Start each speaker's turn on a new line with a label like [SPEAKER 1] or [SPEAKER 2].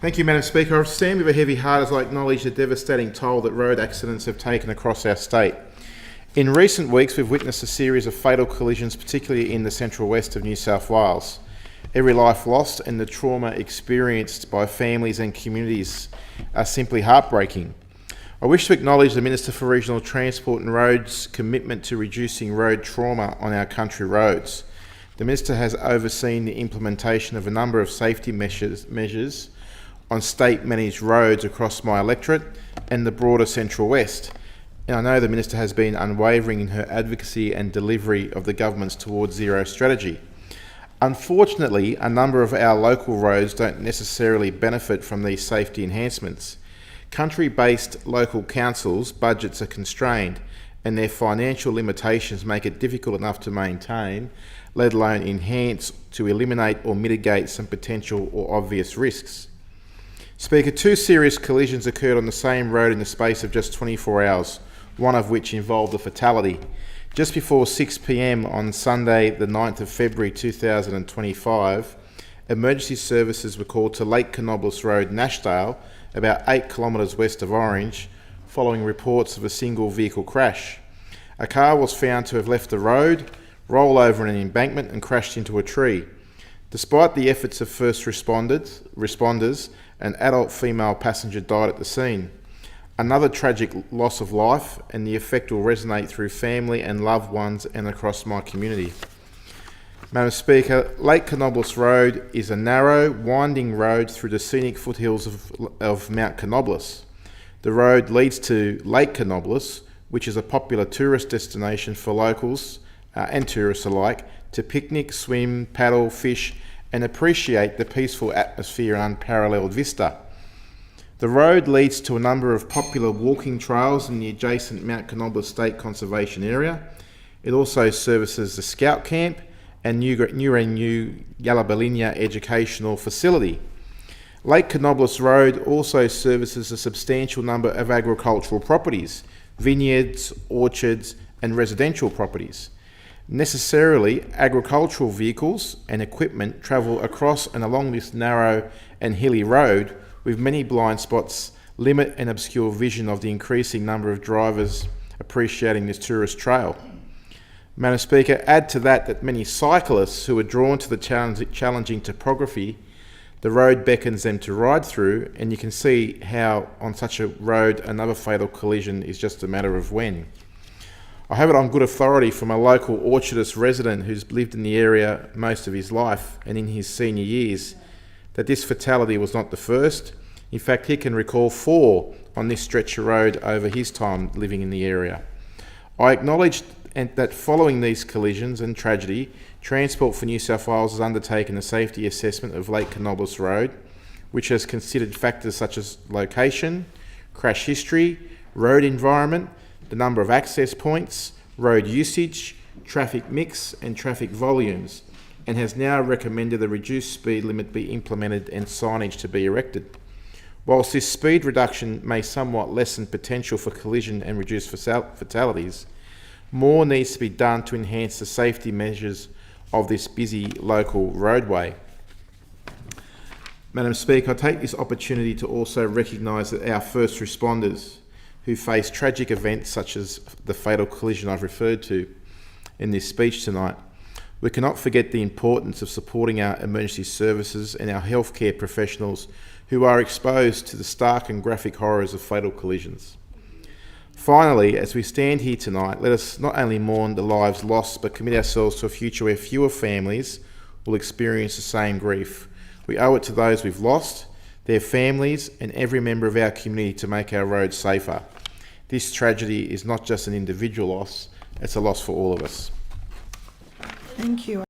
[SPEAKER 1] Thank you, Madam Speaker. I stand with a heavy heart as I acknowledge the devastating toll that road accidents have taken across our state. In recent weeks, we've witnessed a series of fatal collisions, particularly in the central west of New South Wales. Every life lost and the trauma experienced by families and communities are simply heartbreaking. I wish to acknowledge the Minister for Regional Transport and Roads' commitment to reducing road trauma on our country roads. The Minister has overseen the implementation of a number of safety measures on state-managed roads across my electorate and the broader Central West. And I know the Minister has been unwavering in her advocacy and delivery of the government's Towards Zero strategy. Unfortunately, a number of our local roads don't necessarily benefit from these safety enhancements. Country-based local councils' budgets are constrained and their financial limitations make it difficult enough to maintain, let alone enhance to eliminate or mitigate some potential or obvious risks. Speaker, 2 serious collisions occurred on the same road in the space of just 24 hours, one of which involved a fatality. Just before 6 p.m. on Sunday, the 9th of February 2025, emergency services were called to Lake Canobolas Road, Nashdale, about 8 kilometres west of Orange, following reports of a single vehicle crash. A car was found to have left the road, rolled over an embankment and crashed into a tree. Despite the efforts of first responders, an adult female passenger died at the scene. Another tragic loss of life, and the effect will resonate through family and loved ones and across my community. Madam Speaker, Lake Canobolas Road is a narrow, winding road through the scenic foothills of Mount Canobolas. The road leads to Lake Canobolas, which is a popular tourist destination for locals and tourists alike to picnic, swim, paddle, fish and appreciate the peaceful atmosphere and unparalleled vista. The road leads to a number of popular walking trails in the adjacent Mount Canobolas State Conservation Area. It also services the Scout Camp and new Yallabalinya Educational Facility. Lake Canobolas Road also services a substantial number of agricultural properties, vineyards, orchards and residential properties. Necessarily, agricultural vehicles and equipment travel across and along this narrow and hilly road, with many blind spots limit and obscure vision of the increasing number of drivers appreciating this tourist trail. Madam Speaker, add to that many cyclists who are drawn to the challenging topography the road beckons them to ride through, and you can see how on such a road another fatal collision is just a matter of when. I have it on good authority from a local orchardist resident who's lived in the area most of his life and in his senior years that this fatality was not the first. In fact, he can recall 4 on this stretch of road over his time living in the area. I acknowledge that following these collisions and tragedy, Transport for New South Wales has undertaken a safety assessment of Lake Canobolas Road, which has considered factors such as location, crash history, road environment, the number of access points, road usage, traffic mix and traffic volumes, and has now recommended a reduced speed limit be implemented and signage to be erected. Whilst this speed reduction may somewhat lessen potential for collision and reduce fatalities, more needs to be done to enhance the safety measures of this busy local roadway. Madam Speaker, I take this opportunity to also recognise that our first responders who face tragic events such as the fatal collision I've referred to in this speech tonight. We cannot forget the importance of supporting our emergency services and our healthcare professionals who are exposed to the stark and graphic horrors of fatal collisions. Finally, as we stand here tonight, let us not only mourn the lives lost, but commit ourselves to a future where fewer families will experience the same grief. We owe it to those we've lost, their families, and every member of our community to make our roads safer. This tragedy is not just an individual loss, it's a loss for all of us.
[SPEAKER 2] Thank you.